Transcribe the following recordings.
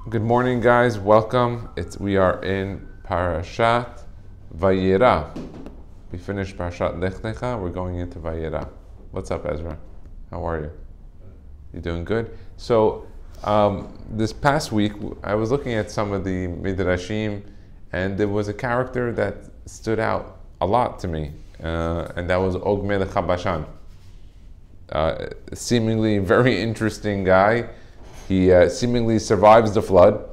Good morning, guys. Welcome. We are in Parashat Vayera. We finished Parashat Lech Lecha. We're going into Vayera. What's up, Ezra? How are you? You doing good? So, this past week, I was looking at some of the Midrashim, and there was a character that stood out a lot to me, and that was Og Melech BASHAN. Seemingly very interesting guy. He seemingly survives the flood.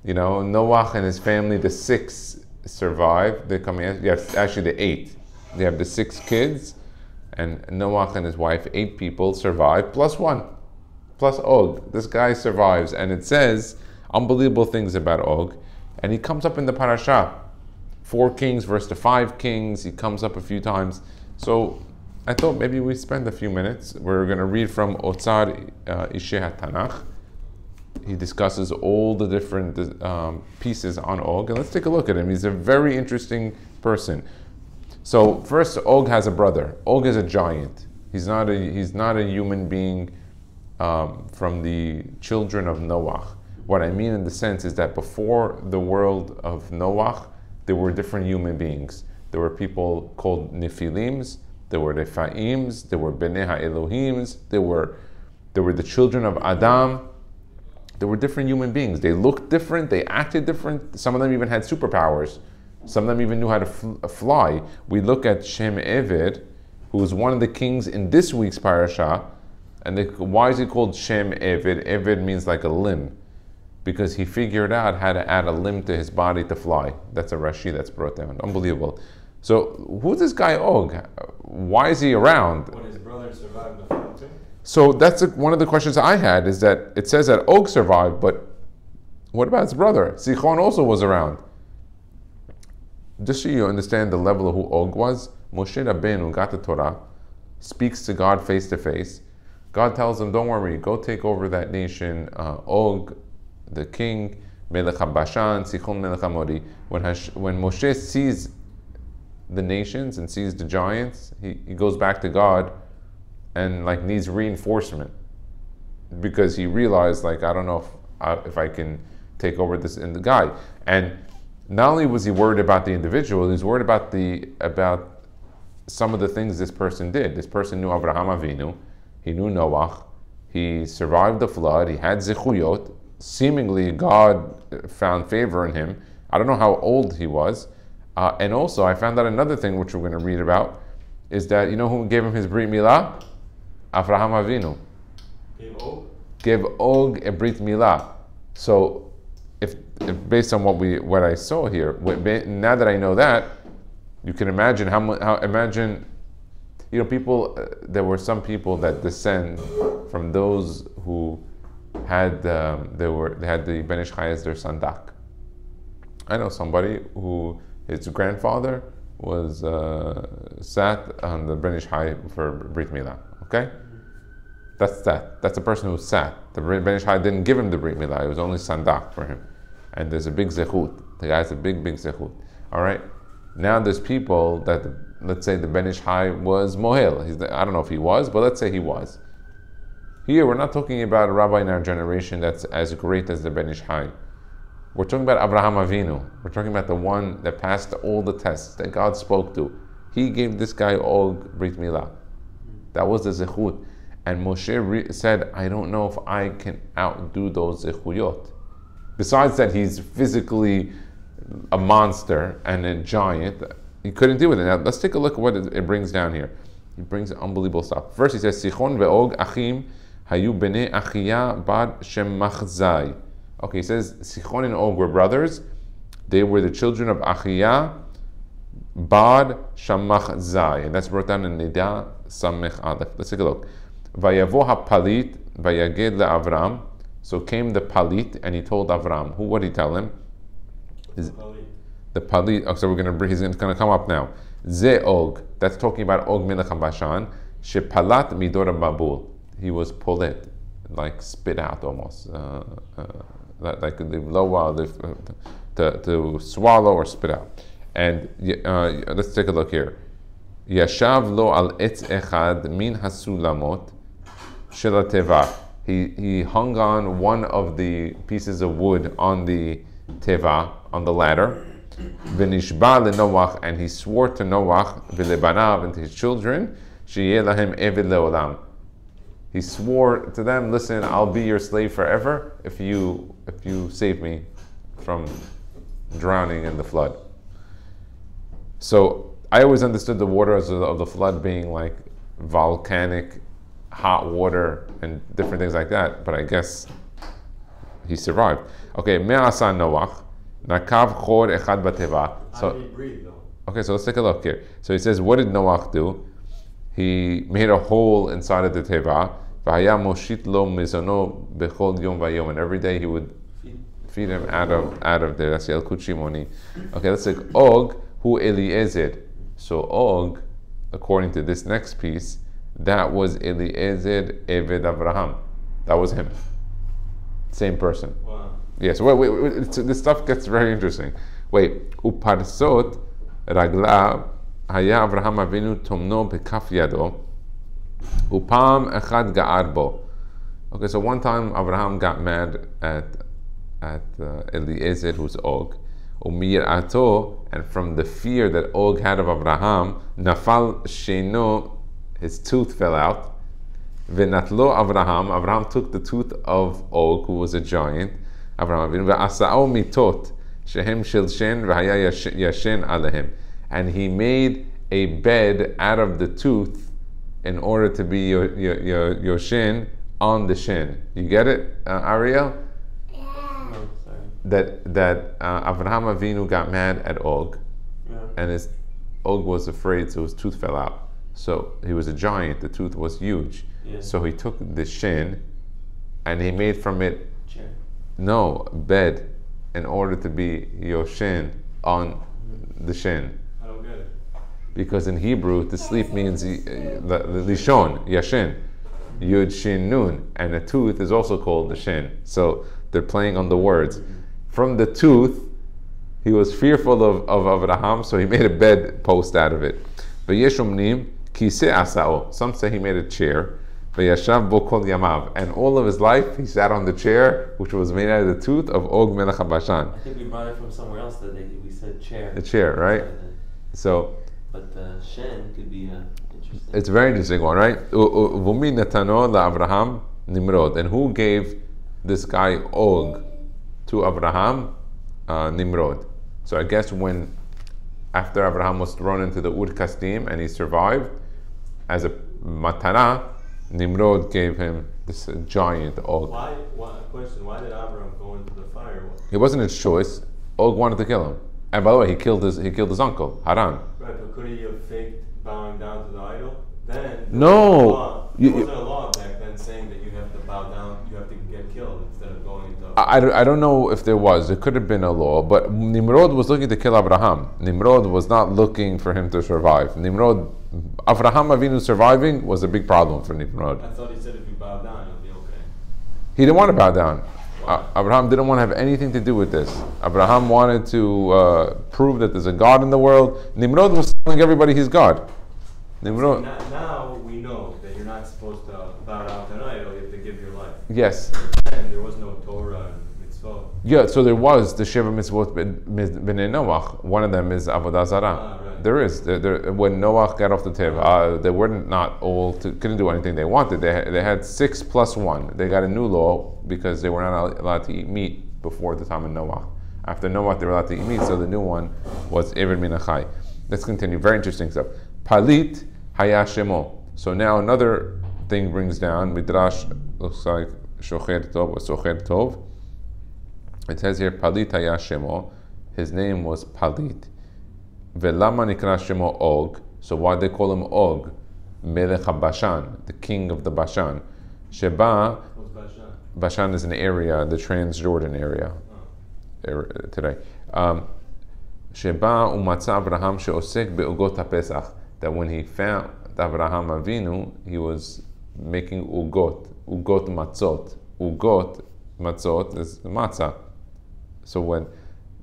You know, Noach and his family, the 6 survive. They're coming. Yes, actually the 8. They have the 6 kids, and Noach and his wife, 8 people survive, plus 1, plus Og. This guy survives, and it says unbelievable things about Og. And he comes up in the parasha, 4 kings versus the 5 kings. He comes up a few times. So I thought maybe we spend a few minutes. We're going to read from Otzar Isheh Tanakh. He discusses all the different pieces on Og, and let's take a look at him. He's a very interesting person. So first, Og has a brother. Og is a giant. He's not a human being from the children of Noach. What I mean in the sense is that before the world of Noach, there were different human beings. There were people called Nephilims. There were Rephaims, there were Bnei HaElohims, there were the children of Adam. There were different human beings. They looked different, they acted different. Some of them even had superpowers. Some of them even knew how to fly. We look at Shem Eved, who was one of the kings in this week's parasha. And why is he called Shem Eved? Eved means like a limb, because he figured out how to add a limb to his body to fly. That's a Rashi that's brought down. Unbelievable. So who's this guy Og? Why is he around? When his brother survived the flood too? So that's one of the questions I had, is that it says that Og survived, but what about his brother? Sichon also was around. Just so you understand the level of who Og was, Moshe Rabbeinu got the Torah, speaks to God face to face. God tells him, don't worry, go take over that nation. Og, the king, Melech BASHAN, Sichon Melech HaMori. When Moshe sees the nations and sees the giants, he goes back to God and needs reinforcement, because he realized I don't know if I can take over this in the guy. And not only was he worried about the individual, he was worried about some of the things this person did. This person knew Avraham Avinu, he knew Noach, he survived the flood, he had zichuyot. Seemingly God found favor in him. I don't know how old he was. And also, I found out another thing which we're going to read about, is that, you know who gave him his Brit Milah? Avraham Avinu. Gave Og a Brit Milah. So, if based on what I saw here, now that I know that, you can imagine imagine, people. There were some people that descend from those who had they had the Ben Ish Chai as their sandak. I know somebody who his grandfather was sat on the Ben Ish Chai for Brit Milah. Okay? That's the person who sat. The Ben Ish Chai didn't give him the Brit Milah, it was only sandak for him. And there's a big zechut. The guy's a big zechut. Alright? Now there's people that, let's say the Ben Ish Chai was mohel. I don't know if he was, but let's say he was. Here, we're not talking about a rabbi in our generation that's as great as the Ben Ish Chai. We're talking about Avraham Avinu. We're talking about the one that passed all the tests that God spoke to. He gave this guy Og Brit Milah. That was the zechut. And Moshe said, I don't know if I can outdo those zechuyot. Besides that, he's physically a monster and a giant. He couldn't deal with it. Now, let's take a look at what it brings down here. He brings unbelievable stuff. First, he says, Sichon ve'og achim hayu bnei achiyah bar shem machzai. Okay, he says Sichon and Og were brothers. They were the children of Achiyah, Bar Shamach Zai, and that's brought down in Nida Samech Aleph. Let's take a look. Vayavo haPalit vayaged leAvram. So came the Palit, and he told Avram. What did he tell him? The Palit. Oh, so he's going to come up now. Ze Og. That's talking about Og Melech BASHAN. Shepalat midor Babul. He was polit, like spit out almost. Like the lower to swallow or spit out. And let's take a look here. Yashav lo al etz echad min hasulamot shel hateva. he hung on one of the pieces of wood on the teva, on the ladder. V'nishba leNoach, and he swore to Noach, v'lebanav, and to his children, sheyeh lahem eved leolam. He swore to them, listen, I'll be your slave forever if you save me from drowning in the flood. So I always understood the waters of the flood being like volcanic, hot water and different things like that, but I guess he survived. Okay, me'asa Noach, nakav chor echad bateva. How did he breathe though? Okay, so let's take a look here. So he says, what did Noach do? He made a hole inside of the teva. V'haya moshit lo mizono bechol yom vayom, and every day he would feed him out of there. That's Yelkut Shimoni. Okay, let's take Og, hu Eliezer. So Og, according to this next piece, that was Eliezer Eved Abraham. That was him. Same person. Wow. Yes. Wait. This stuff gets very interesting. Wait. Uparsot ragla haya Abraham Avinu tomno bekaf yado. Upam echad ga'ar bo. Okay, so one time Abraham got mad at Eliezer, who's Og. Umir ato, and from the fear that Og had of Abraham, nafal sheno, his tooth fell out. V'natlo Abraham took the tooth of Og, who was a giant. Abraham Avinu v'asa'o mitot shehem shel shen v'haya yashen alehem, and he made a bed out of the tooth in order to be your shin on the shin. You get it, Ariel? That Abraham Avinu got mad at Og, and Og was afraid, so his tooth fell out. So he was a giant; the tooth was huge. Yeah. So he took the shin, and he made from it bed, in order to be your shin on the shin. I don't get it. Because in Hebrew, to sleep means the lishon, yashin, yud shin nun, and a tooth is also called the shin. So they're playing on the words. From the tooth, he was fearful of Abraham, so he made a bed post out of it. Some say he made a chair. And all of his life, he sat on the chair, which was made out of the tooth of Og Melech HaBashan. I think we brought it from somewhere else that we said chair. The chair, right? So. But the shen could be interesting. It's a very interesting one, right? Abraham Nimrod. And who gave this guy Og to Abraham? Nimrod. So I guess after Abraham was thrown into the Ur Kasdim and he survived, as a matana, Nimrod gave him this giant Og. Why did Abraham go into the fire? It wasn't his choice. Og wanted to kill him. And by the way, he killed his uncle, Haran. Right, but could he have faked bowing down to the idol? Then no. There wasn't a law back then saying that you have to bow down, you have to get killed instead of going into. I don't know if there was. It could have been a law, but Nimrod was looking to kill Abraham. Nimrod was not looking for him to survive. Abraham Avinu surviving was a big problem for Nimrod. I thought he said if you bow down, you'll be okay. He didn't want to bow down. Abraham didn't want to have anything to do with this. Abraham wanted to prove that there's a God in the world. Nimrod was telling everybody he's God. Nimrod. Now we know that you're not supposed to bow down to an idol. You have to give your life. Yes. And there was no Torah and mitzvot. Yeah, so there was the Sheva Mitzvot B'nei Noach. One of them is Avodah Zarah. Right. There is. When Noach got off the teva, they were not all couldn't do anything they wanted. They had 6 plus 1. They got a new law because they were not allowed to eat meat before the time of Noach. After Noach, they were allowed to eat meat, so the new one was Ever Minachai. Let's continue. Very interesting stuff. Palit Haya Shemo. So now another thing brings down. Midrash looks like Shocher Tov or Socher Tov. It says here Palit Haya Shemo. His name was Palit. Velama nikra Shemo Og. So why they call him Og? Melech HaBashan, the king of the Bashan. Sheba. What's Bashan? Bashan is an area, the Transjordan area today. Sheba umatza Abraham sheosek be'ugot HaPesach. That when he found Abraham Avinu, he was making ugot matzot. Ugot matzot is matzah. So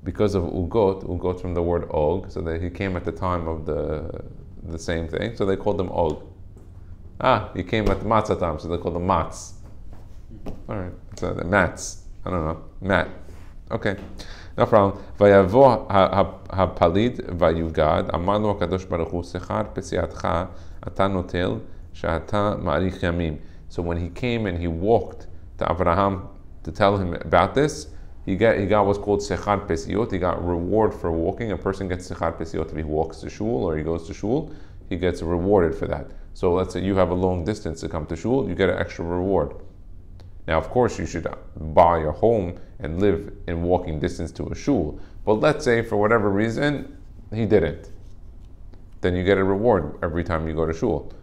because of ugot from the word Og, so that he came at the time of the same thing, so they called him Og. He came at the matzah time, so they called him matz. All right, so the mats. I don't know, mat. Okay, no problem. Vayavo hapalid vayugad amar lo HaKadosh Baruch Hu sechar pesiatcha ata notel she'ata ma'arich yamim. So when he came and he walked to Abraham to tell him about this, he got what's called sechar pesiot. He got reward for walking. A person gets sechar pesiot if he walks to shul or he goes to shul. He gets rewarded for that. So let's say you have a long distance to come to shul, you get an extra reward. Now, of course, you should buy a home and live in walking distance to a shul. But let's say for whatever reason he didn't. Then you get a reward every time you go to shul.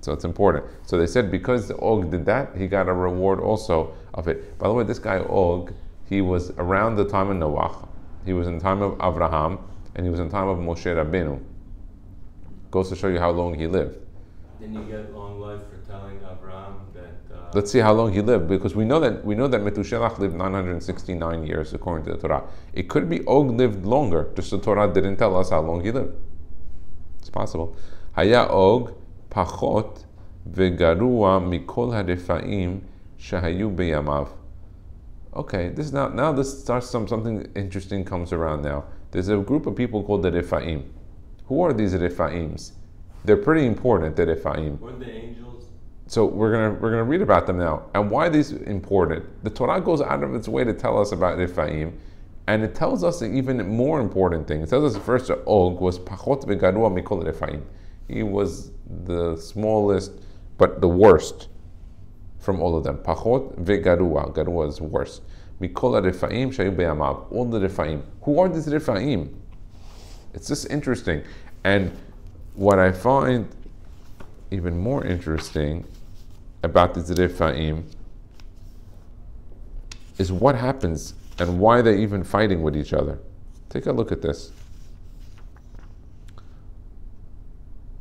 So it's important. So they said because Og did that, he got a reward also of it. By the way, this guy Og, he was around the time of Noach. He was in the time of Avraham, and he was in the time of Moshe Rabbeinu. Goes to show you how long he lived. Then you get long life for telling Abraham that. Let's see how long he lived, because we know that Metushelach lived 969 years according to the Torah. It could be Og lived longer, just the Torah didn't tell us how long he lived. It's possible. Haya Og pachot vegarua mikol harefaim shahayu beyamav. Okay, this now this starts something interesting comes around now. There's a group of people called the Refaim. Who are these Repaims? They're pretty important, the Rephaim. Weren't the angels? So we're gonna read about them now. And why are these important? The Torah goes out of its way to tell us about Rephaim, and it tells us an even more important thing. It tells us first that Og was pachot vegarua mikol Rephaim. He was the smallest, but the worst from all of them. Pachot vegarua. Garua is worse. Mikol Rephaim shayu beyamav. All the Rephaim. Who are these Rephaim? It's just interesting. And what I find even more interesting about the Rephaim is what happens and why they're even fighting with each other. Take a look at this.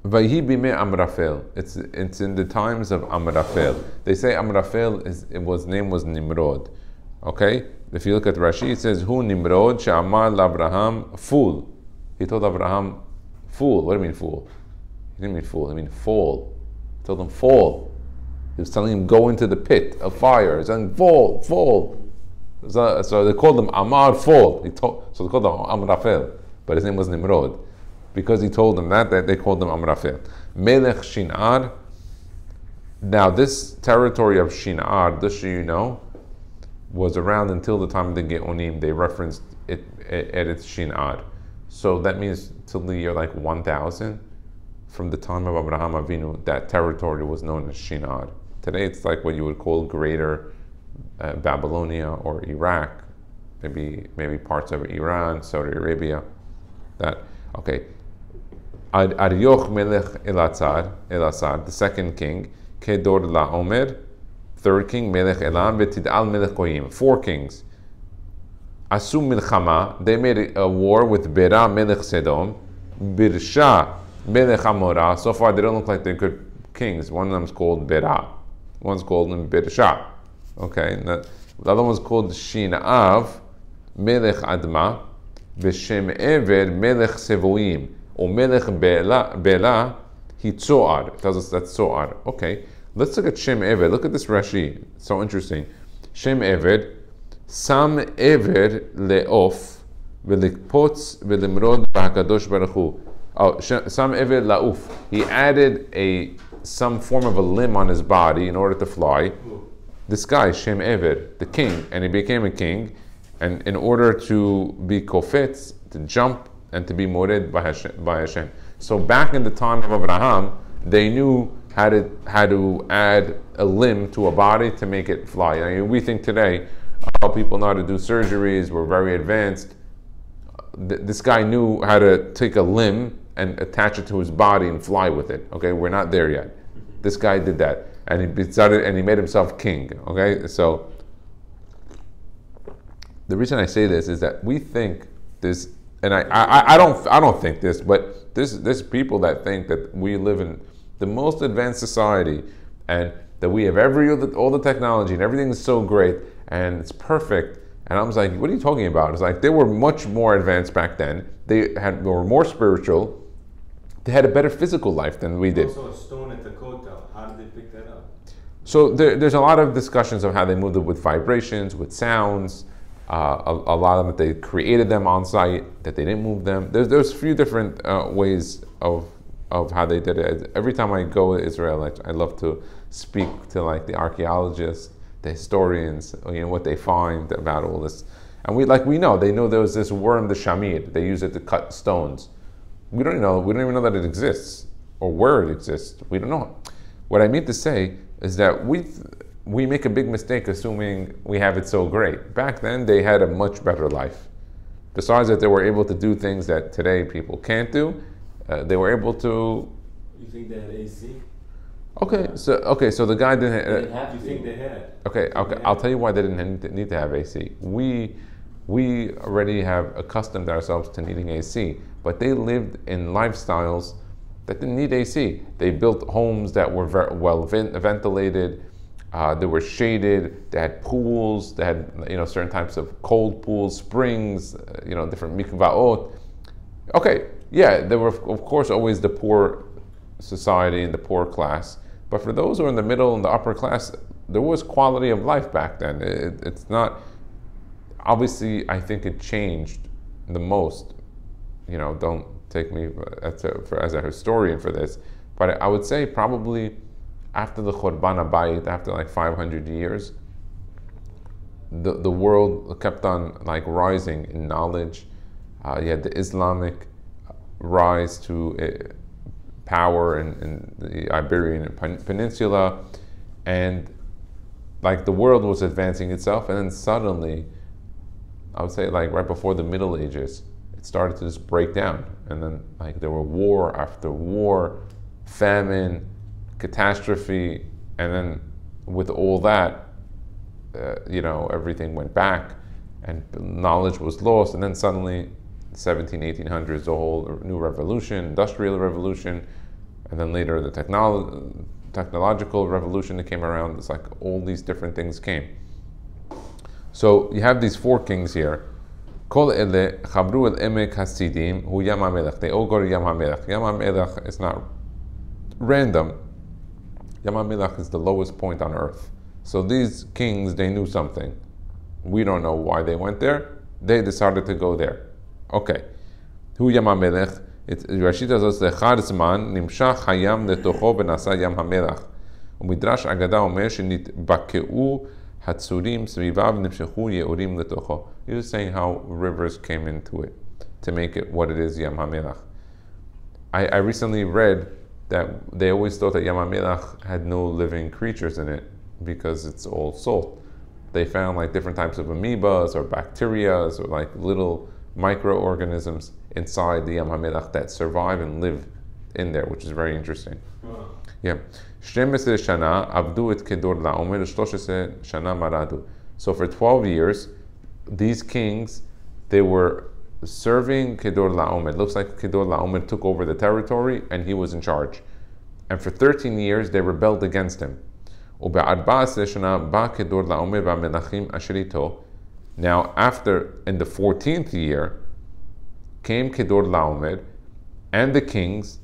Vayhi bimei Amraphel. It's in the times of Amraphel. They say Amraphel name was Nimrod. Okay? If you look at Rashi, it says, Hu Nimrod she'amar l'Abraham fool. He told Abraham, fool. What do you mean fool? He didn't mean fool, he mean fall. He told him fall. He was telling him go into the pit of fire. He's saying fall. So they called him Amar fall. So they called him Amraphel. But his name was Nimrod. Because he told them that they called him Amraphel. Melech Shinar. Now this territory of Shinar, just so you know, was around until the time of the Geonim. They referenced it at its Shinar. So that means till the year 1000, from the time of Abraham Avinu, that territory was known as Shinar. Today it's like what you would call Greater Babylonia or Iraq, maybe parts of Iran, Saudi Arabia. That okay. Arioch Melech Elazar, the second king, Kedor LaOmer, third king, Melech Elam, Betidal Melech Goyim, 4 kings. Asum Milchama, they made a war with Bera Melech Sedom, Birsha Melech Amorah. So far they don't look like they're good kings. One of them is called Bera, one's called Birsha. Okay, the other one's called Shinaav Melech Adma, Veshem Ever Melech Sevoim, or Melech Bela Hitzoar. It tells us that's Zoar. Okay, let's look at Shem Eved. Look at this Rashi. It's so interesting. Shem Eved, Sam Eved Leof Velikpots Velimrod B'Hakadosh Baruch Hu. Oh, Sam Eved Lauf. He added some form of a limb on his body in order to fly. This guy, Shem Eved, the king, and he became a king, and in order to be kofetz, to jump, and to be mored by Hashem. So back in the time of Abraham, they knew how to add a limb to a body to make it fly. I mean, we think today, people know how to do surgeries, we're very advanced. This guy knew how to take a limb and attach it to his body and fly with it. Okay, we're not there yet. This guy did that, and he made himself king. Okay, so the reason I say this is that we think this. And I don't think this, but there's people that think that we live in the most advanced society and that we have all the technology and everything is so great and it's perfect. And I was like, what are you talking about? It's like they were much more advanced back then. They were more spiritual. They had a better physical life than we did. Also a stone at the kotel. How did they pick that up? So there's a lot of discussions of how they moved it with vibrations, with sounds. A lot of them that they created them on site, that they didn't move them. There's a few different ways of how they did it. Every time I go to Israel, I love to speak to like the archaeologists, the historians, what they find about all this. And we know there was this worm, the shamir. They use it to cut stones. We don't even know that it exists or where it exists. We don't know. What I mean to say is that we make a big mistake assuming we have it so great. Back then, they had a much better life. Besides that, they were able to do things that today people can't do. They were able to. You think they had AC? Okay, so the guy didn't. They didn't have You think they had? Okay. I'll tell you why they didn't need to have AC. We already have accustomed ourselves to needing AC, but they lived in lifestyles that didn't need AC. They built homes that were very well ventilated. They were shaded. They had pools. They had certain types of cold pools, springs. Different mikvaot. Okay, yeah, there were of course always the poor society and the poor class, but for those who are in the middle and the upper class, there was quality of life back then. It's not. Obviously, I think it changed the most. Don't take me as a historian for this, but I would say probably after the Churban Abayit, after like 500 years, the world kept on like rising in knowledge. You had the Islamic rise to power in the Iberian Peninsula, and like the world was advancing itself, and then suddenly, I would say like right before the Middle Ages, it started to just break down, and then like there were war after war, famine, catastrophe, and then with all that, everything went back, and knowledge was lost, and then suddenly, 1800s, the whole new revolution, industrial revolution, and then later the technological revolution that came around. It's like all these different things came. So you have these four kings here. Kol ele chabru el emek hasidim hu Yam HaMelech. They all go to Yam HaMelech. Yam HaMelech is not random. Yam HaMelech is the lowest point on earth. So these kings, they knew something. We don't know why they went there. They decided to go there. Okay. Hu Yam HaMelech. Rashi tells us lechar zman nimshach hayam letocho benasa Yam HaMelech. Umidrash Agada omer shenitbakeu hatzurim svivav nimshechu yeorim letocho. He was saying how rivers came into it to make it what it is, Yam HaMelech. I recently read that they always thought that Yam HaMelech had no living creatures in it because it's all salt. They found like different types of amoebas or bacteria or like little microorganisms inside the Yam HaMelech that survive and live in there, which is very interesting. Wow. Yeah. 12 shana avdu et kedor la'omer 13 shana maradu. So for 12 years, these kings, they were serving Kedor Laomer. It looks like Kedor Laomer took over the territory and he was in charge. And for 13 years, they rebelled against him. Now, after, in the 14th year, came Kedor Laomer and the kings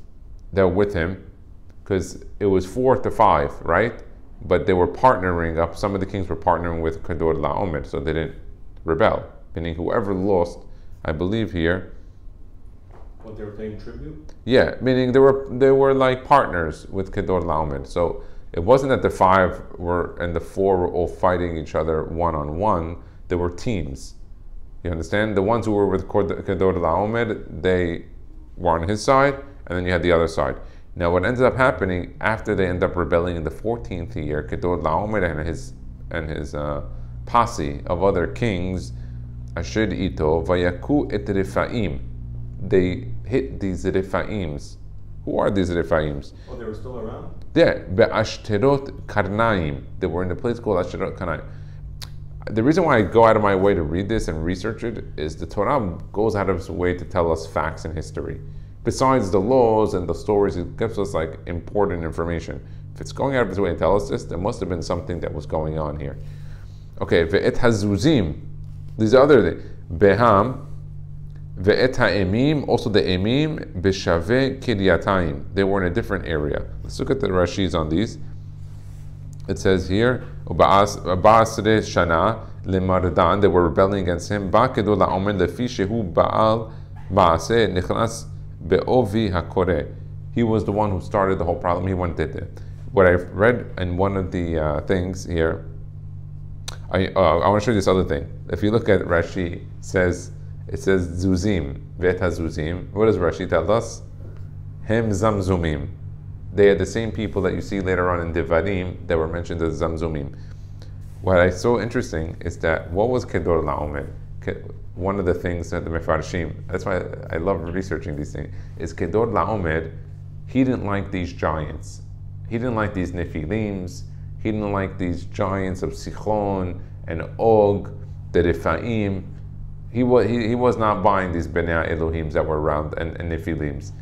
that were with him, because it was 4 to 5, right? But they were partnering up. Some of the kings were partnering with Kedor Laomer, so they didn't rebel. Meaning whoever lost, I believe here. What, they were paying tribute? Yeah, meaning they were like partners with Kedor Laomer. So it wasn't that the 5 were and the 4 were all fighting each other one-on-one. They were teams. You understand? The ones who were with Kedor Laomer, they were on his side, and then you had the other side. Now, what ended up happening after they ended up rebelling in the 14th year, Kedor Laomer and his posse of other kings, Asher ito vayaku et Rephaim. They hit these Rephaims. Who are these Rephaims? Oh, they were still around? Yeah, be'ashterot karnaim. They were in a place called Ashterot Karnaim. The reason why I go out of my way to read this and research it is the Torah goes out of its way to tell us facts and history. Besides the laws and the stories, it gives us like important information. If it's going out of its way to tell us this, there must have been something that was going on here. Okay, ve'et hazuzim. These are other things. Beham, ve'et ha'emim, also the emim, b'shaveh kiryatayim. They were in a different area. Let's look at the Rashis on these. It says here, Ba'asre Shana Lemardan, they were rebelling against him. Ba'kedu la'omer lefi shehu Ba'al Ba'aseh Nichlas Be'ovi HaKoreh. He was the one who started the whole problem. He went and did it. What I read in one of the things here, I want to show you this other thing. If you look at Rashi, it says Zuzim, Vet HaZuzim. What does Rashi tell us? Hem Zamzumim. They are the same people that you see later on in Devarim that were mentioned as Zamzumim. What I saw interesting is that what was Kedor La'omer? One of the things that the Mefarshim, that's why I love researching these things, is Kedor La'omer, he didn't like these giants. He didn't like these Nephilims. He didn't like these giants of Sichon and Og, the Rephaim. He was not buying these Bnei Elohims that were around and Nephilims.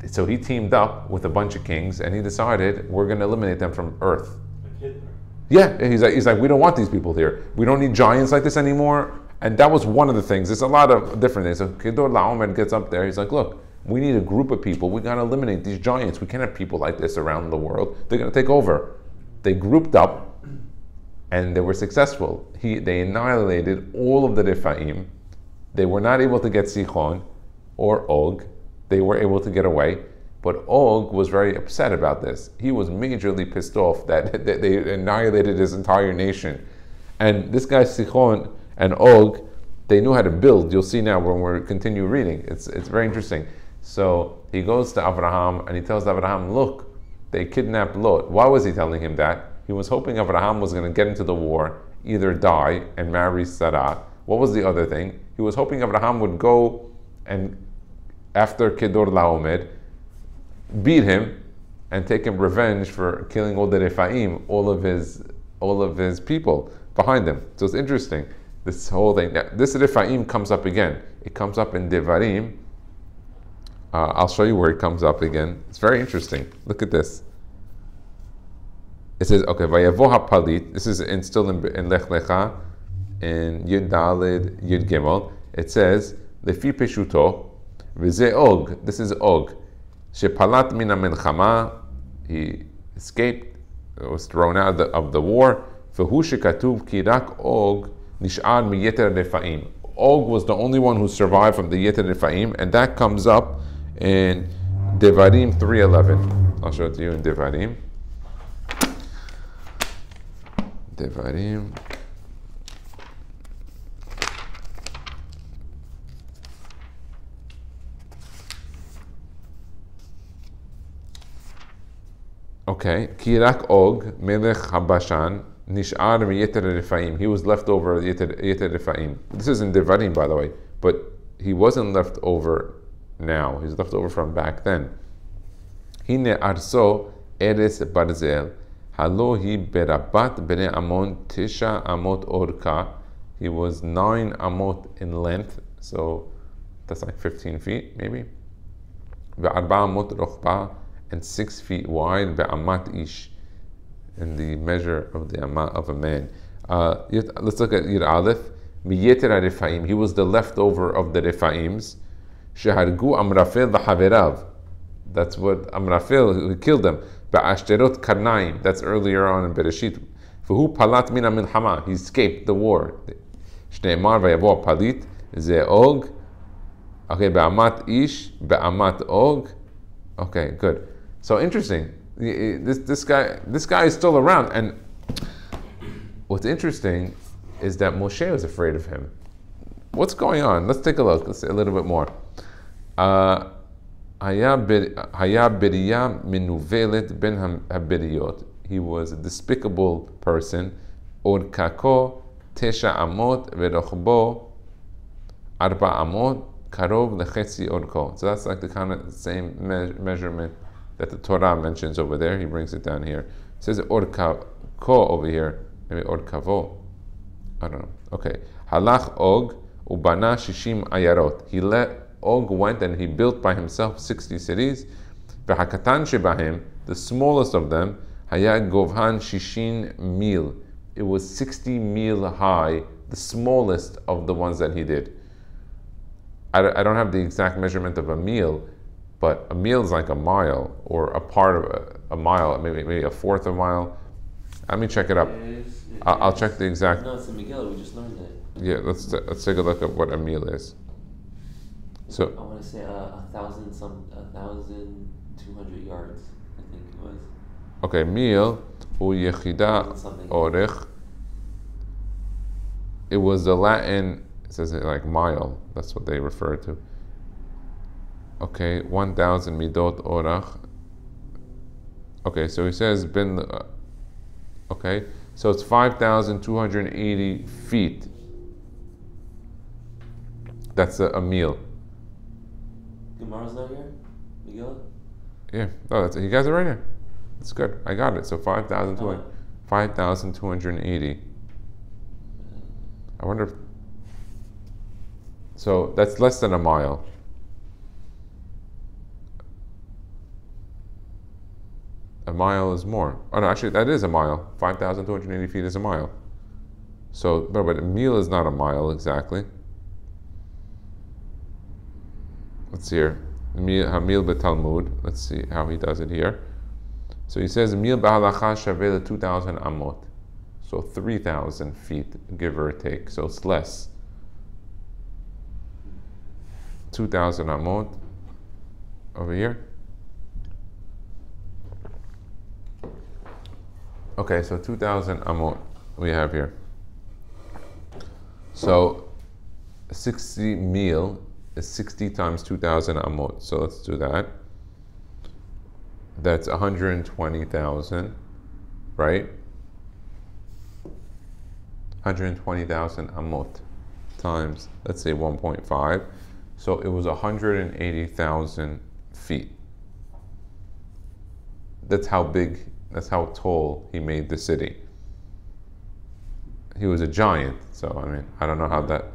So he teamed up with a bunch of kings and he decided we're going to eliminate them from earth. Like Hitler. Yeah, he's like, we don't want these people here. We don't need giants like this anymore. And that was one of the things. There's a lot of different things. So Kedor La'omer gets up there. He's like, look, we need a group of people. We got to eliminate these giants. We can't have people like this around the world. They're going to take over. They grouped up and they were successful. They annihilated all of the Rephaim. They were not able to get Sichon or Og. They were able to get away. But Og was very upset about this. He was majorly pissed off that they annihilated his entire nation. And this guy Sichon and Og, they knew how to build. You'll see now when we continue reading. It's very interesting. So he goes to Abraham and he tells Abraham, look, they kidnapped Lot. Why was he telling him that? He was hoping Abraham was going to get into the war, either die and marry Sarah. What was the other thing? He was hoping Abraham would go and, after Kedor La'omer, beat him and take him revenge for killing all the Rephaim, all of his people behind him. So it's interesting, this whole thing. Now, this Rephaim comes up again. It comes up in Devarim. I'll show you where it comes up again. It's very interesting. Look at this. It says, okay, Vayavo HaPalit. This is still in Lech Lecha, in Yud Daled, Yud Gimel. It says, Lefi Peshuto, V'ze Og. This is Og. Shepalat mina milchama, he escaped, was thrown out of the war. V'hu shekatuv ki rak Og nish'ar miyeter Rephaim. Og was the only one who survived from the Yeter Rephaim, and that comes up in Devarim 3:11. I'll show it to you in Devarim. Devarim. Okay, Kirak Og, Melech HaBashan, Nish'ar Yeter Rephaim. He was left over Yeter Rephaim. This is in Devarim, by the way, but he wasn't left over now. He's left over from back then. Hine Arso Eres Barzel, Halohi Berabat Bnei Amon Tisha Amot Orka. He was 9 amot in length, so that's like 15 feet, maybe. Ve'arba amot rochba, and 6 feet wide, be'amat ish, in the measure of the amat of a man. Let's look at Yir Aleph. Miyeter HaRephaim, he was the leftover of the Rephaims. Shehargu Amraphel v'haverav, that's what Amraphel, who killed them. Be'ashterot Karnaim, that's earlier on in Bereshit. V'hu palat mina milchama, he escaped the war. Shneimar v'yavo palit, ze Og. Okay, be'amat ish, be'amat Og. Okay, good. So interesting. This guy is still around, and what's interesting is that Moshe was afraid of him. What's going on? Let's take a look. Let's see a little bit more. Haya beriya minuvelet ben habiriyot. He was a despicable person. Or kako tesha amot verochbo arba amot karov lechetzi orko. So that's like the kind of same measurement that the Torah mentions over there. He brings it down here. It says orka ko over here. Maybe orkavo. I don't know. Okay. Halach Og ubana shishim ayarot. Og went and he built by himself 60 cities. V'hakatan shebahim, the smallest of them, haya govhan shishin mil. It was 60 mil high, the smallest of the ones that he did. I don't have the exact measurement of a mil, but a mil is like a mile, or a part of a mile, maybe a fourth of a mile. Let me check it up. I'll check the exact. No, it's in Megillah. We just learned it. Yeah, let's take a look at what a meal is. So I want to say 1,200 yards. I think it was. okay, meal hu yechida orich. It was the Latin. It says it like mile. That's what they refer to. Okay, 1,000 midot orach. Okay, so he says bin. Okay, so it's 5,280 feet. That's a meal. Gemara's not here? Megillah? Yeah, no, that's, you guys are right here. That's good. I got it. So 5,280. I wonder if. So that's less than a mile. A mile is more. Oh no, actually that is a mile. 5,280 feet is a mile. So, but a meal is not a mile exactly. Let's see here. Hamil beTalmud. Let's see how he does it here. So he says Mil b'halacha shaveh 2,000 amot. So 3,000 feet, give or take. So it's less. 2,000 amot over here. Okay, so 2,000 amot we have here. So 60 meal is 60 times 2,000 amot. So let's do that. That's 120,000, right? 120,000 amot times, let's say 1.5. So it was 180,000 feet. That's how big, that's how tall he made the city. He was a giant. So, I mean, I don't know how that,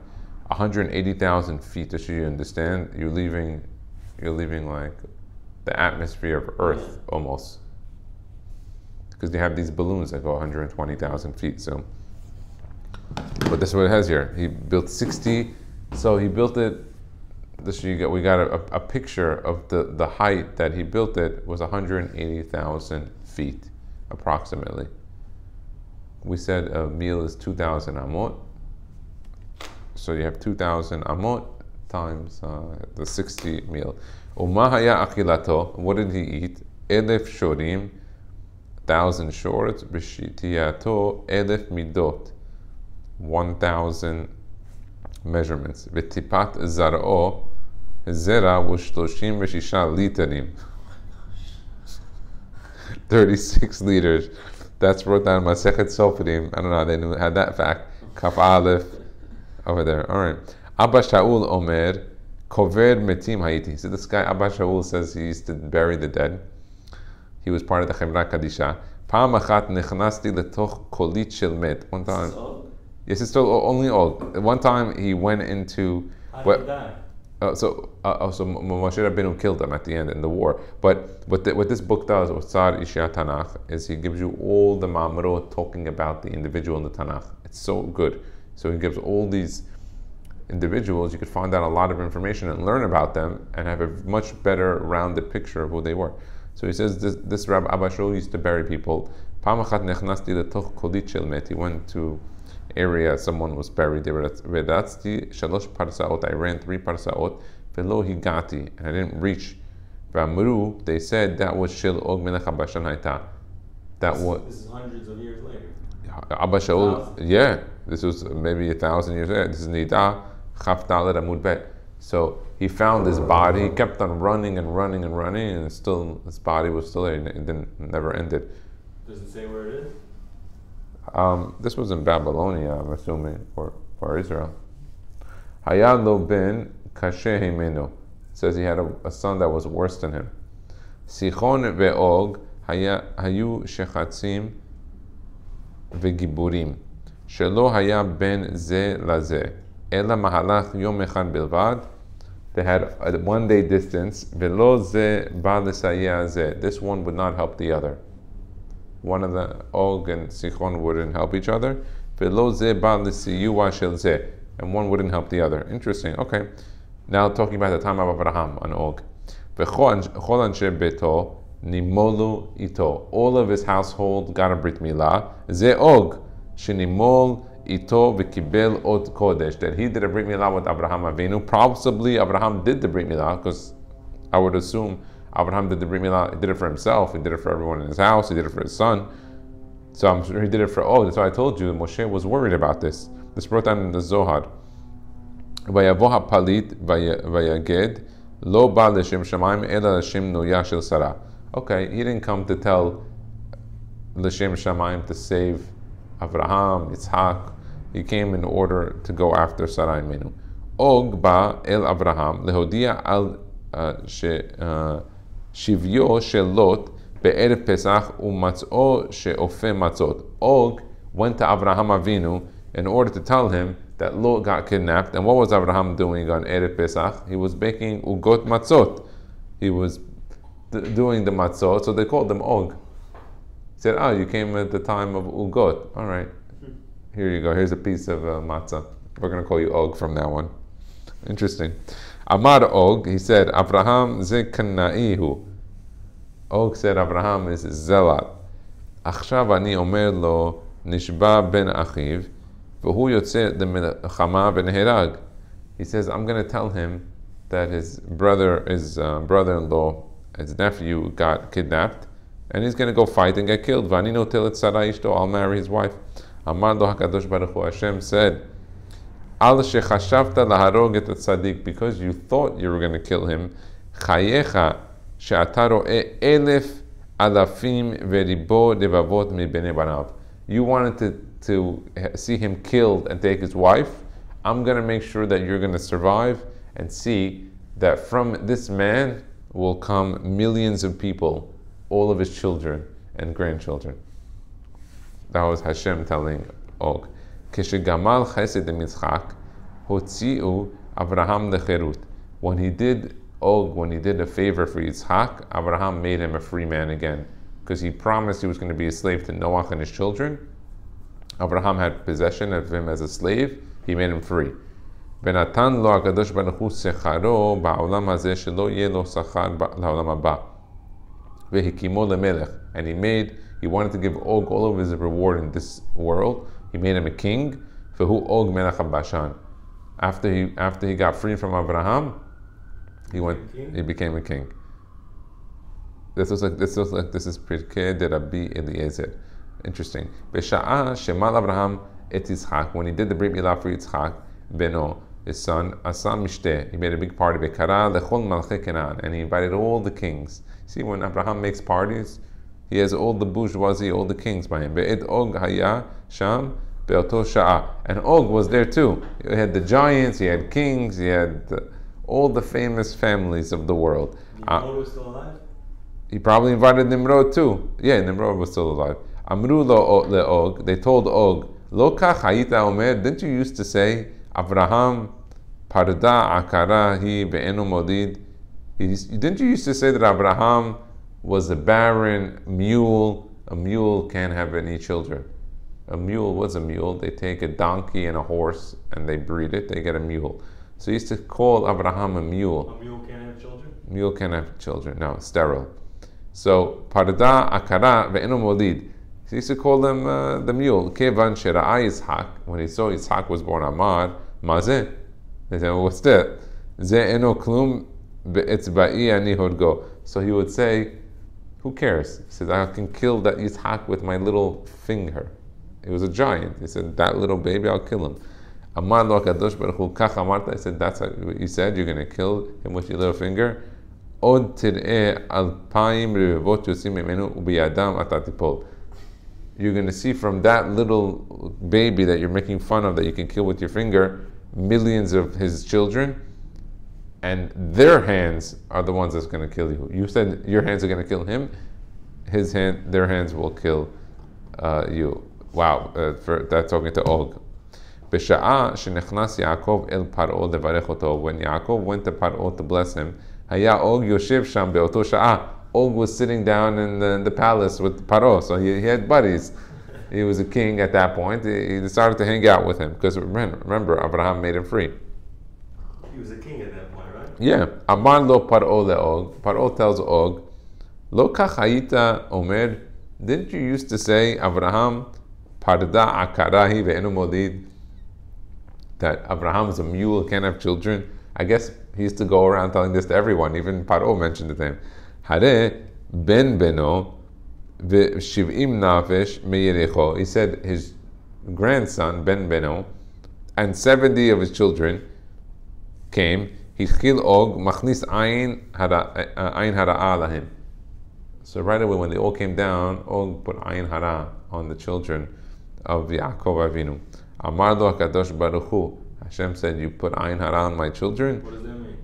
180,000 feet, just so you understand, you're leaving like the atmosphere of Earth almost. Because you have these balloons that go 120,000 feet. So, but this is what it has here. He built 60, so he built it, we got a picture of the height that he built it was 180,000 feet, approximately. We said a meal is 2,000 amot. So you have 2,000 amot times the 60 meal. Uma haya achilato, what did he eat? 1,000 shorim, 1,000 shorts, b'shitiyato 1,000 midot, 1,000 measurements. V'tipat zar'o, zera was 36 litrim. 36 liters. That's wrote down in Masechet Sofrim. I don't know how they had that fact. Kaf Aleph over there. All right. Abba Shaul Omer, Kover Metim Haiti. So this guy Abba Shaul says he used to bury the dead. He was part of the Chevra Kadisha. Pa'am achat nechnasti letoch kolit shel met. One time. Yes, it's still only old. One time he went into. How did he die? So Moshe Rabbeinu killed him at the end in the war. But what this book does, Otsar Ishya Tanakh, is he gives you all the ma'amrot talking about the individual in the Tanakh. It's so good. So he gives all these individuals, you could find out a lot of information and learn about them and have a much better rounded picture of who they were. So he says this Rabbi Abba Shaul used to bury people. He went to area someone was buried. I ran 3 parsaot, velo higati, and I didn't reach. V'amru, they said that was shel og melech BASHAN haita. That was. This is hundreds of years later. Abba Shaul, yeah, this was maybe 1,000 years later. This is Nida Chaf Dalet Amud Bet. So he found his body. He kept on running and running and running, and still his body was still there. It never ended. Does it say where it is? This was in Babylonia, I'm assuming, or Israel. Hayad lo ben kashe himenu. It says he had a son that was worse than him. Sichon ve'og hayu shechatzim vegiburim. Shelo haya ben ze laze. Ela mahalach yom echad bilvad. They had a 1 day distance. Velo ze ba lesayeh ze. This one would not help the other. One of the Og and Sichon wouldn't help each other. And one wouldn't help the other. Interesting. Okay. Now talking about the time of Abraham on Og. nimolu ito. All of his household got a brit milah. Ze og shenimol ito v'kibel od kodesh. That he did a brit milah with Abraham Avinu. Possibly Abraham did the brit milah, because I would assume Abraham did the brit milah. He did it for himself. He did it for everyone in his house. He did it for his son. So I'm sure he did it for Og. That's why I told you Moshe was worried about this. This brought down in the Zohar. Vayavo hapalit vayaged lo ba l'shem shamayim ela l'shem nuya shel Sarah. Okay, he didn't come to tell l'shem shamayim to save Abraham, Yitzhak. He came in order to go after Sarah Imenu. Og ba el Abraham lehodia al shivyo shel Lot be'erev Pesach u'matz'o she'ofe matzot. Og went to Abraham Avinu in order to tell him that Lot got kidnapped. And what was Abraham doing on Erev Pesach? He was baking ugot matzot. He was doing the matzot, so they called them Og. He said, you came at the time of ugot. All right, here you go. Here's a piece of matzah. We're going to call you Og from now on. Interesting. Amar Og, he said, Abraham ze kanaihu. Og said, Abraham is zealot. Achshav ani omer lo nishba ben achiv. He says, I'm going to tell him that his brother-in-law, his nephew, got kidnapped, and he's going to go fight and get killed. I'll marry his wife. Hashem said, because you thought you were going to kill him, you wanted to see him killed and take his wife. I'm going to make sure that you're going to survive and see that from this man will come millions of people, all of his children and grandchildren. That was Hashem telling Og. Keshegamal chesed Yitzchak hotziu Abraham lecherut. When he did a favor for Yitzchak, Abraham made him a free man again, because he promised he was going to be a slave to Noach and his children. Abraham had possession of him as a slave. He made him free. Benatan lo HaKadosh Baruch Hu secharo ba'olam hazeh shelo yeh lo sachar la'olam haba. Vehikimo lemelech. And he wanted to give Og all of his reward in this world. He made him a king. Vehu Og melech BASHAN. After he got free from Abraham, he became a king. This is Pirkei de Rabbi Eliezer. Interesting. Besha'a shemal Abraham et Yitzchak, when he did the brit milah for Yitzchak beno, his son, asam mishteh, he made a big party. Bekara lechol malchei Canaan, and he invited all the kings. See, when Abraham makes parties, he has all the bourgeoisie, all the kings by him. Be'ed Og haya sham be'oto sha'a, and Og was there too. He had the giants, he had kings, he had all the famous families of the world. Nimrod was still alive? He probably invited Nimrod too. Yeah, Nimrod was still alive. Amru le'og, they told Og, Lo kach hayita omer, didn't you used to say, Abraham parda akara hi ve'enu modid? Didn't you used to say that Abraham was a barren mule? A mule can't have any children. A mule, what's a mule? They take a donkey and a horse and they breed it, they get a mule. So he used to call Abraham a mule. A mule can't have children? Mule can't have children, no, sterile. So, parda akara ve'enu modid. He used to call them the mule. Kevan shera'a Yitzhak. When he saw Yitzhak was born, Amar mazeh. They said, what's that? Ze eno klum be'etzba'i ani hodgo. So he would say, who cares? He said, I can kill that Yitzhak with my little finger. He was a giant. He said, that little baby, I'll kill him. Amar lo HaKadosh Baruch Hu kach amarta. I said, that's what you said, you're going to kill him with your little finger. Od tir'eh alpayim revevot yosim mimenu ubiyadam ata tipol. You're going to see from that little baby that you're making fun of, that you can kill with your finger, millions of his children, and their hands are the ones that's going to kill you. You said your hands are going to kill him, their hands will kill you. Wow, that's talking to Og. Besha'a shenechnas Yaakov el Paro levarech oto. When Yaakov went to Paro to bless him, haya Og yoshev sham beoto sha'a. Og was sitting down in the palace with Paro, so he had buddies. He was a king at that point. He decided to hang out with him, because remember, Abraham made him free. He was a king at that point, right? Yeah. Amar lo Paro le'og. Paro tells Og, Lo kach hayita omer, didn't you used to say, Abraham, parda akarahi ve'enu molid, that Abraham is a mule, can't have children? I guess he used to go around telling this to everyone. Even Paro mentioned it to him. Hare ben beno v'shiv'im nafesh me'yericho. He said his grandson, Ben Beno, and 70 of his children came. Hichil og machnis ayin hara'a lahim. So right away when they all came down, Og put ayin hara on the children of Yaakov Avinu. Amar lo HaKadosh Baruch Hu. Hashem said, you put ayin hara on my children? What does that mean?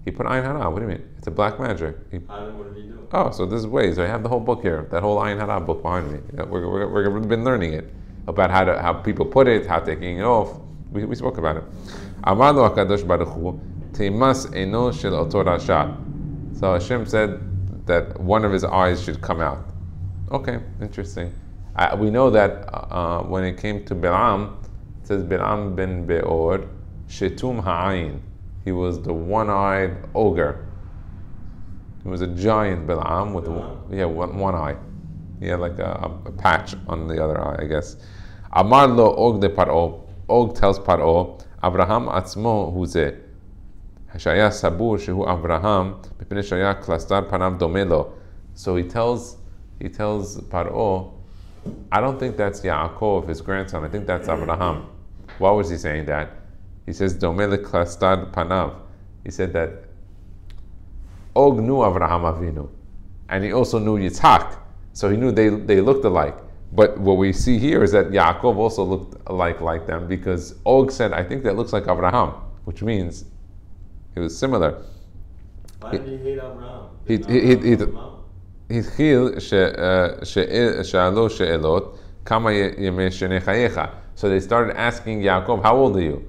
He put ayin hara. What do you mean? It's a black magic. What did he do? Oh, so there's ways. I have the whole book here, that whole ayin hara book behind me. We've been learning it about how people put it, how taking it off. We spoke about it. Amar lo HaKadosh Baruch Hu, Teimas eno shel oto rasha. So Hashem said that one of his eyes should come out. Okay, interesting. We know that when it came to Bilam, it says Bilam ben Beor, shetum ha'ayin. He was the one-eyed ogre. He was a giant Bilam with one eye. He had like a patch on the other eye, I guess. Amar lo Og de Paro. Og tells Paro, Abraham atzmo hu zeh. Hashaya sabur shehu Abraham b'pnei shaya klastar panav domelo. So he tells Paro, I don't think that's Yaakov, his grandson. I think that's Abraham. Why was he saying that? He says domele klastar panav. He said that Og knew Abraham Avinu, and he also knew Yitzhak, so he knew they looked alike. But what we see here is that Yaakov also looked alike like them, because Og said, I think that looks like Abraham, which means it was similar. Why did he hate Abraham? התחיל שאלו שאלות כמה ימי שני חייך. So they started asking Yaakov, how old are you?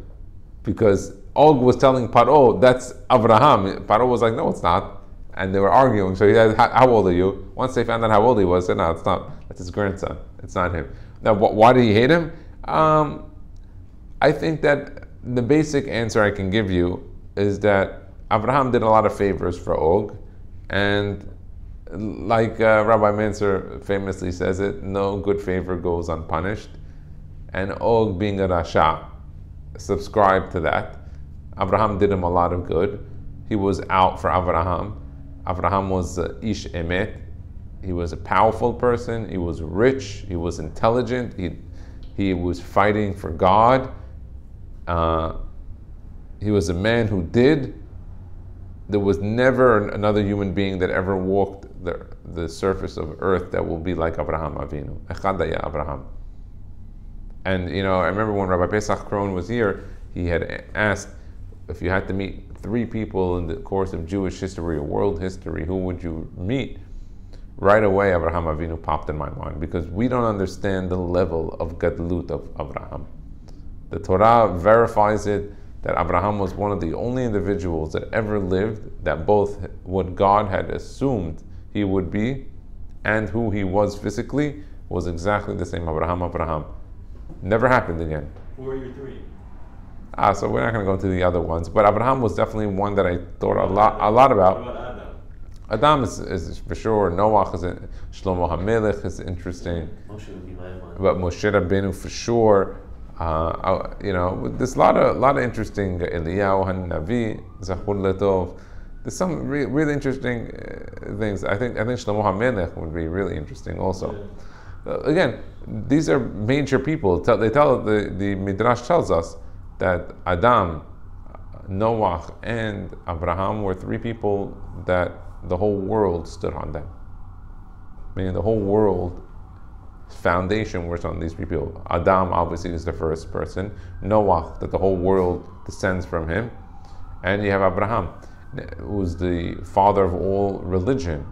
Because Og was telling Paro, that's Abraham. Paro was like, no, it's not. And they were arguing. So he said, how old are you? Once they found out how old he was, they said, no, it's not. That's his grandson. It's not him. Now, why did he hate him? I think that the basic answer I can give you is that Abraham did a lot of favors for Og, and like Rabbi Mansur famously says it, no good favor goes unpunished. And Og, being a Rasha, subscribed to that. Abraham did him a lot of good. He was out for Abraham. Abraham was Ish Emet. He was a powerful person. He was rich. He was intelligent. He was fighting for God. He was a man who did. There was never another human being that ever walked the surface of earth that will be like Abraham Avinu. Echadaya Abraham. And I remember when Rabbi Pesach Krohn was here, he had asked, if you had to meet 3 people in the course of Jewish history or world history, who would you meet? Right away, Abraham Avinu popped in my mind, because we don't understand the level of gadlut of Abraham. The Torah verifies it, that Abraham was one of the only individuals that ever lived that both what God had assumed he would be and who he was physically was exactly the same. Abraham. Never happened again. Who are your 3? So we're not going to go into the other ones, but Abraham was definitely one that I thought a lot about. What about Adam? Adam is for sure. Noach is Shlomo HaMelech is interesting. Moshe would be my one. But Moshe Rabbeinu for sure. There's a lot of interesting Eliyahu HaNavi, Zachur Letov. There's some really interesting things. I think Shlomo HaMelech would be really interesting also. Again, these are major people. The Midrash tells us that Adam, Noach, and Abraham were 3 people that the whole world stood on them. Meaning the whole world foundation was on these 3 people. Adam obviously is the first person. Noach, that the whole world descends from him. And you have Abraham, who's the father of all religion,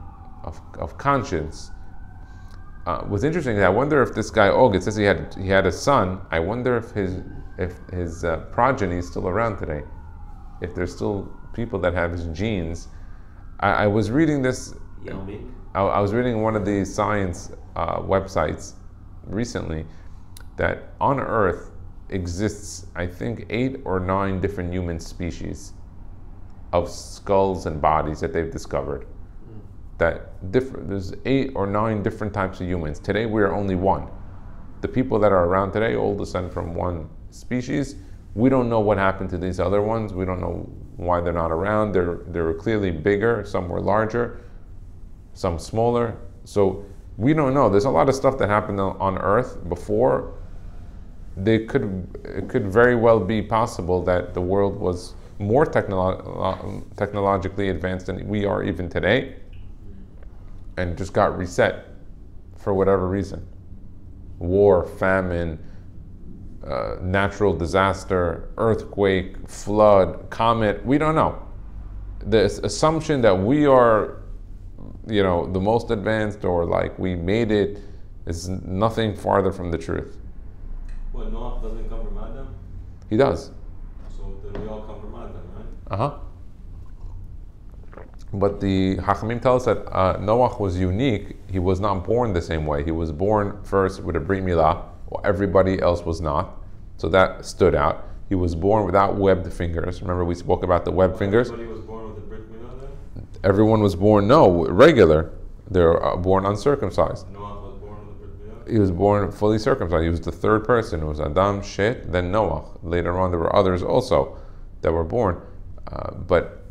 of conscience. What's interesting is I wonder if this guy Og, it says he had a son. I wonder if his progeny is still around today. If there's still people that have his genes. I was reading this. I was reading one of the science websites recently that on Earth exists, I think, 8 or 9 different human species of skulls and bodies that they've discovered. there's 8 or 9 different types of humans. Today we are only one. The people that are around today all descend from one species. We don't know what happened to these other ones. We don't know why they're not around. They're clearly bigger. Some were larger, some smaller. So we don't know. There's a lot of stuff that happened on Earth before. It could very well be possible that the world was more technologically advanced than we are even today, and just got reset for whatever reason. War, famine, natural disaster, earthquake, flood, comet, we don't know. The assumption that we are, the most advanced, or like we made it, is nothing farther from the truth. Well, Noah doesn't come from Adam? He does. So then we all come from Adam, right? Uh-huh. But the Hachamim tell us that Noah was unique. He was not born the same way. He was born first with a Brit Milah, while everybody else was not. So that stood out. He was born without webbed fingers. Remember we spoke about the webbed fingers? Everybody was born with a Brit Milah then? Everyone was born, regular. They're born uncircumcised. Noah was born with a Brit Milah? He was born fully circumcised. He was the third person. It was Adam, Shet, then Noah. Later on there were others also that were born. But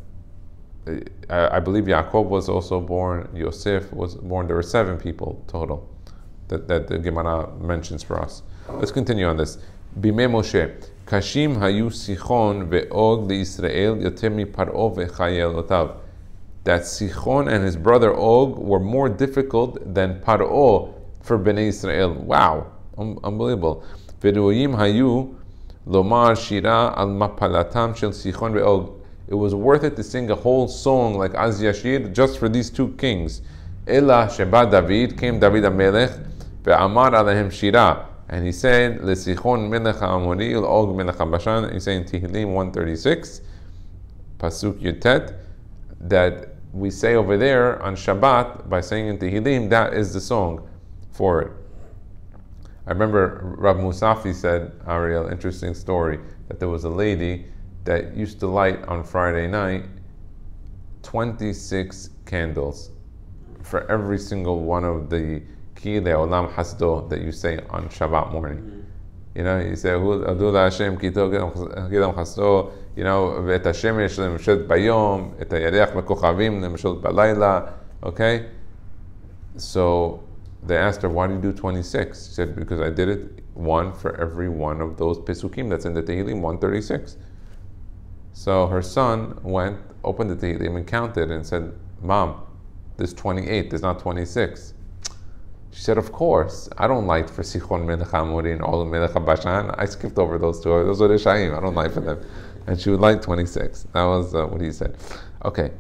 I believe Yaakov was also born, Yosef was born. There were 7 people total that the Gemara mentions for us. Let's continue on this. Bimei Moshe, Kashim hayu Sichon ve'og le'Yisrael yoter miParo ve'chayelotav. That Sichon and his brother Og were more difficult than Paro for Bnei Israel. Wow, unbelievable. Ve'ru'yim hayu lomar shira al mapalatam shel Sichon ve'og. It was worth it to sing a whole song like Az Yashir just for these 2 kings. Ela Sheba David, came David HaMelech, ve'amar alehem shira. And he said, L'Sichon melech ha'amori, l'og melech ha'bashan. He's saying Tehillim 136, Pasuk Yutet, that we say over there on Shabbat, by saying in Tehillim, that is the song for it. I remember Rav Musafi said, Ariel, interesting story, that there was a lady that used to light on Friday night 26 candles for every single one of the Ki Le'olam Hasdo that you say on Shabbat morning. You say, Adu Hashem Ki Le'olam Hasdo, V'et HaShemesh Le'meshot Bayom, Et HaYarech Me'kochavim Le'meshot Balayla. Okay? So they asked her, why do you do 26? She said, because I did it one for every one of those Pesukim that's in the Tehillim 136. So her son went, opened the Tehillim and counted and said, Mom, there's 28, there's not 26. She said, of course, I don't light for Sichon Melech HaAmori and all of Melech HaBashan. I skipped over those 2. Those are the Shaim, I don't light for them. And she would light 26. That was what he said. Okay.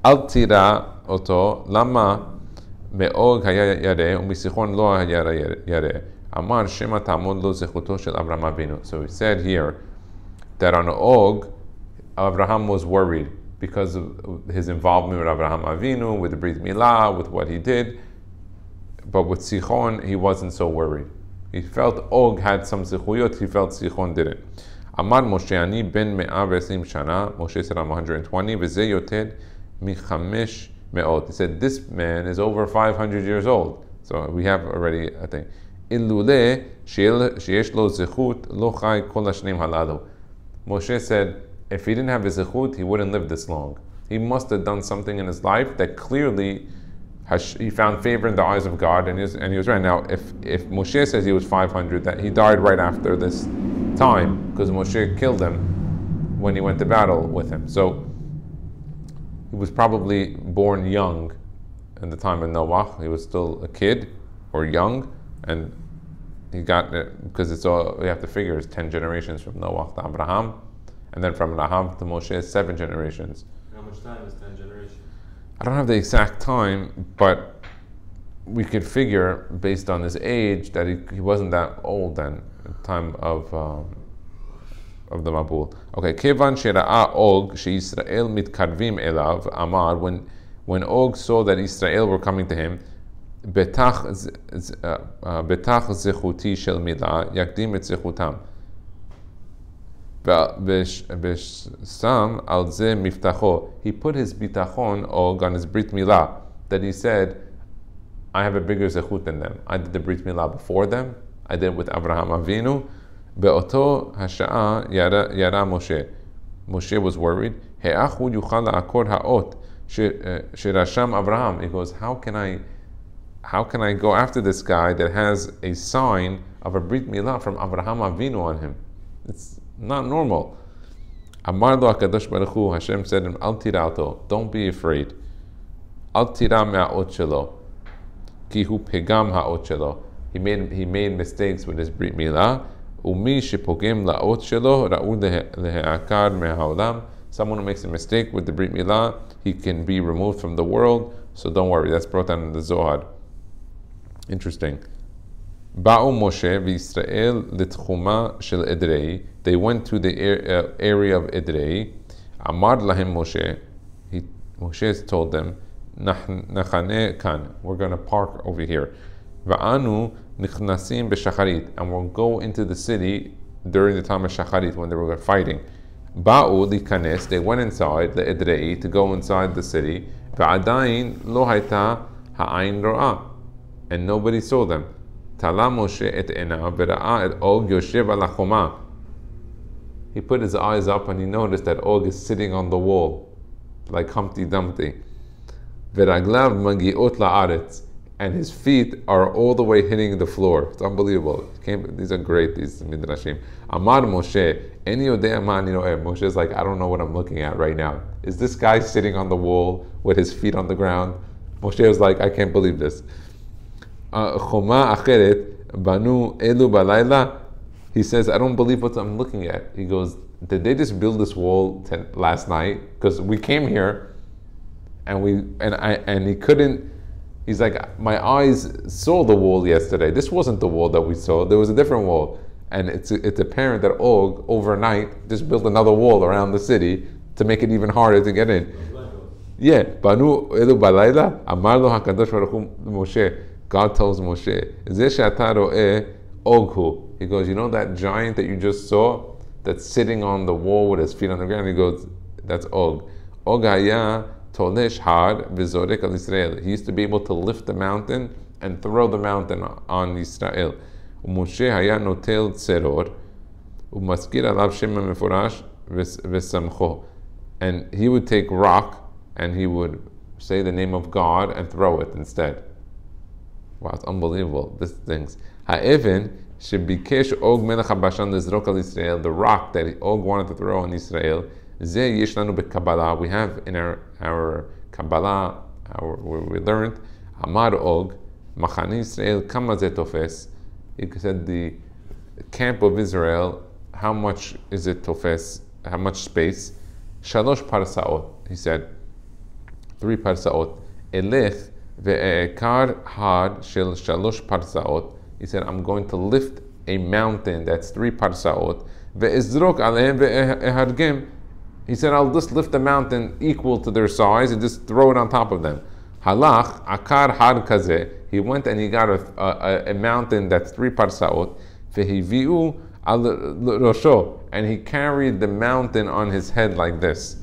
Al tira oto, lama me'og haya yareh, u'misichon lo haya yareh. Amar shema ta'amod lo zechuto shel Avraham Avinu. So he said here that on Og, Abraham was worried because of his involvement with Avraham Avinu, with the Brit Milah, with what he did. But with Sichon, he wasn't so worried. He felt Og had some zichuyot, he felt Sichon didn't. Amar Moshe ani ben me'ah ve'esim shana, Moshe said I'm 120, v'zeh yoted michamesh me'ot. He said this man is over 500 years old. So we have already a thing. Illule sheyesh lo zichut lo chai kol hashnim halalu. Moshe said, if he didn't have his zichut, he wouldn't live this long. He must have done something in his life that clearly he found favor in the eyes of God, and he was right. Now, if Moshe says he was 500, that he died right after this time, because Moshe killed him when he went to battle with him. So he was probably born young in the time of Noah. He was still a kid or young, and he got it because it's all we have to figure is 10 generations from Noah to Abraham, and then from Abraham to Moshe 7 generations. How much time is 10 generations? I don't have the exact time, but we could figure based on his age that he wasn't that old then, at the time of the Mabul. Okay, Kevan shera'a Og sheYisrael mitkarvim elav amar, when Og saw that Israel were coming to him, betach zechuti shel milah yakdim et zechutam. He put his bitachon Og on his brit milah, that he said, I have a bigger zechut than them. I did the Brit Milah before them. I did it with Abraham Avinu. Be'oto hasha'a yara Moshe. Moshe was worried. He'achu yuchal la'akor ha'ot shirasham Abraham. He goes, how can I go after this guy that has a sign of a Brit Milah from Abraham Avinu on him? It's not normal. Amar lo HaKadosh Baruch Hu, Hashem said to him, Al tirato, don't be afraid. Al tira me'a'ot shelo, ki hu pegam ha'ot shelo. He made mistakes with his Brit Milah. Umi shepogem la'ot shelo, ra'u lehe'akar me'ha'olam. Someone who makes a mistake with the Brit Milah, he can be removed from the world, so don't worry. That's brought down in the Zohar. Interesting. Ba'u Moshe v'Yisrael litchuma shel Edrei. They went to the area of Edrei. Amar lahem Moshe. Moshe told them, Nachane kan. We're going to park over here. Va'anu nichnasim b'shacharit. And we'll go into the city during the time of shacharit when they were fighting. Ba'u likanes. They went inside the Edrei to go inside the city. Va'adayin lo hayta ha'ayin ro'ah. And nobody saw them. Tala Moshe et enav v'ra'a et Og yoshev ala choma. He put his eyes up and he noticed that Og is sitting on the wall, like Humpty Dumpty. V'raglav magiot la'aretz, and his feet are all the way hitting the floor. It's unbelievable. These are great, these midrashim. Amar Moshe, eni yodea ma ani ro'eh. Moshe is like, I don't know what I'm looking at right now. Is this guy sitting on the wall with his feet on the ground? Moshe was like, I can't believe this. Choma acheret banu elu balayla. He says, I don't believe what I'm looking at. He goes, did they just build this wall last night? Because we came here, and he couldn't. He's like, my eyes saw the wall yesterday. This wasn't the wall that we saw. There was a different wall, and it's apparent that Og overnight just built another wall around the city to make it even harder to get in. Yeah, banu elu balayla. Amar lo HaKadosh Baruch Hu Moshe. God tells Moshe, Oghu. He goes, you know that giant that you just saw that's sitting on the wall with his feet on the ground? He goes, that's Og. Og haya tolesh had v'zorek al Israel. He used to be able to lift the mountain and throw the mountain on Israel. Moshe haya notel tzeror umaskir alav shema meforash v'samcho. And he would take rock and he would say the name of God and throw it instead. Wow, it's unbelievable. These things. Ha'evin shebikesh Og melech BASHAN lezrok al Israel. The rock that Og wanted to throw on Israel. Zeh yesh lanu beKabbalah. We have in our Kabbalah, where we learned, Amar Og, Machane Israel kama zeh tofes. He said the camp of Israel, how much is it tofes? How much space? Shalosh parsaot. He said 3 parsaot. Elech ve'ekar had shel shalosh parsaot. He said, I'm going to lift a mountain that's 3 parsaot. Ve'ezrok alehem ve'ehargem. He said, I'll just lift a mountain equal to their size and just throw it on top of them. Halach akar had kazeh. He went and he got a mountain that's 3 parsaot. Ve'hiviu al rosho. And he carried the mountain on his head like this.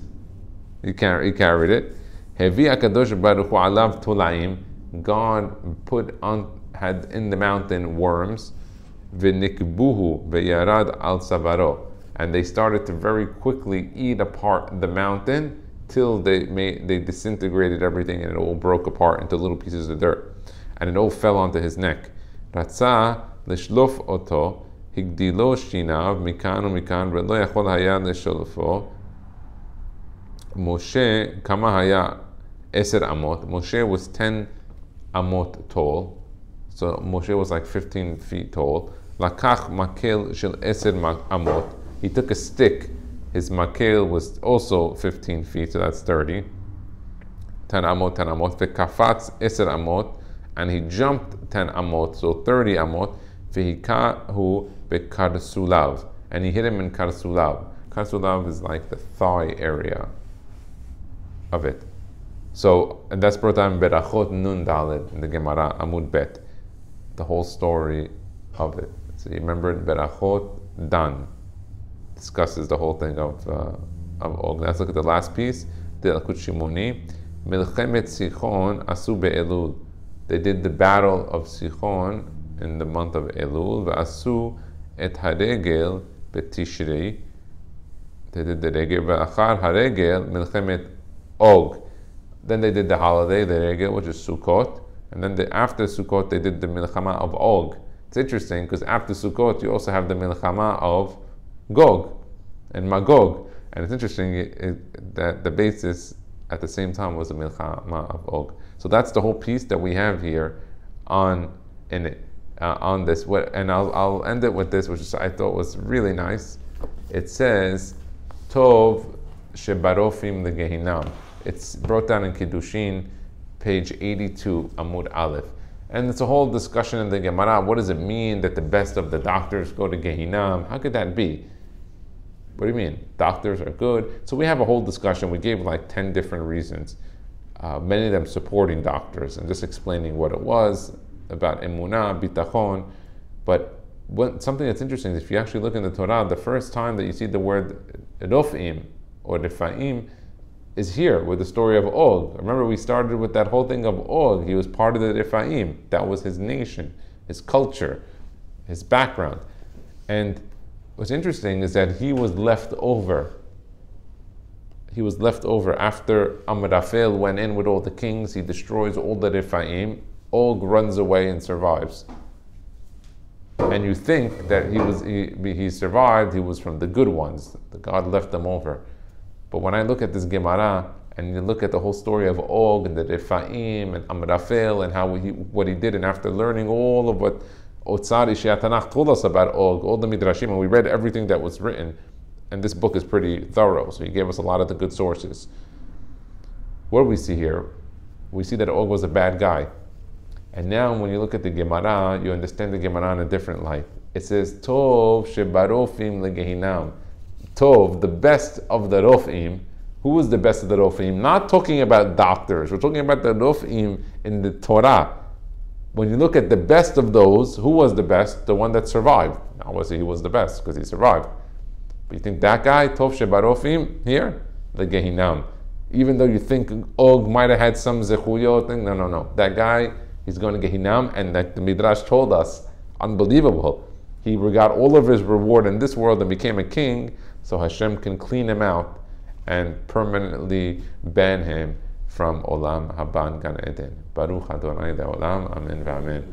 He carried it. Hevi HaKadosh Baruch Hu alav tolaim. God had in the mountain worms. V'nikbuhu ve'yarad al savaro. And they started to very quickly eat apart the mountain till they disintegrated everything and it all broke apart into little pieces of dirt. And it all fell onto his neck. Ratzah l'shlof oto higdilo shinav mikan u'mikan v'lo yachol haya l'sholofo. Moshe kama haya eser amot. Moshe was 10 amot tall. So Moshe was like 15 feet tall. Lakach makel shel eser amot. He took a stick. His makel was also 15 feet, so that's 30. 10 amot, 10 amot. V'kafatz eser amot. And he jumped 10 amot, so 30 amot. V'hikahu bekarsulav. And he hit him in karsulav. Karsulav is like the thigh area of it. So, and that's brought down Berachot Nun Dalet in the Gemara Amud Bet. The whole story of it. So you remember Berachot Dan discusses the whole thing of Og. Let's look at the last piece. The Elkut Shimoni. Milchemet Sichon asu be'elul. They did the battle of Sichon in the month of Elul. V'asu et haregel betishrei. They did the regel. V'achar haregel milchemet Og. Then they did the holiday, the regel, which is Sukkot. And then after Sukkot, they did the milchama of Og. It's interesting because after Sukkot, you also have the milchama of Gog and Magog. And it's interesting that the basis at the same time was the milchama of Og. So that's the whole piece that we have here on this. And I'll end it with this, which I thought was really nice. It says, Tov shebarofim legehinam. It's brought down in Kiddushin, page 82, Amud Aleph. And it's a whole discussion in the Gemara. What does it mean that the best of the doctors go to Gehinam? How could that be? What do you mean? Doctors are good. So we have a whole discussion. We gave like 10 different reasons, many of them supporting doctors and just explaining what it was about emunah, bitachon. But something that's interesting is if you actually look in the Torah, the first time that you see the word rofim or refaim is here with the story of Og. Remember, we started with that whole thing of Og. He was part of the Refaim. That was his nation, his culture, his background. And what's interesting is that he was left over. He was left over after Amraphel went in with all the kings. He destroys all the Refaim. Og runs away and survives. And you think that he survived. He was from the good ones. God left them over. But when I look at this Gemara and you look at the whole story of Og and the Refaim and Amraphel and what he did, and after learning all of what Otzari Sheatanach told us about Og, all the Midrashim, and we read everything that was written, and this book is pretty thorough, so he gave us a lot of the good sources. What do we see here? We see that Og was a bad guy. And now when you look at the Gemara, you understand the Gemara in a different light. It says, Tov shebarofim legehinam. Tov, the best of the Rofim. Who was the best of the Rofim? Not talking about doctors. We're talking about the Rofim in the Torah. When you look at the best of those, who was the best? The one that survived. Obviously, he was the best because he survived. But you think that guy, Tov shebarofim, here? The Gehinam. Even though you think Og might have had some zechuyot thing, no. That guy, he's going to Gehinam, and like the Midrash told us, unbelievable. He got all of his reward in this world and became a king, so Hashem can clean him out and permanently ban him from Olam Haban Gan Eden. Baruch Adonai Le'olam. Amen v'amen.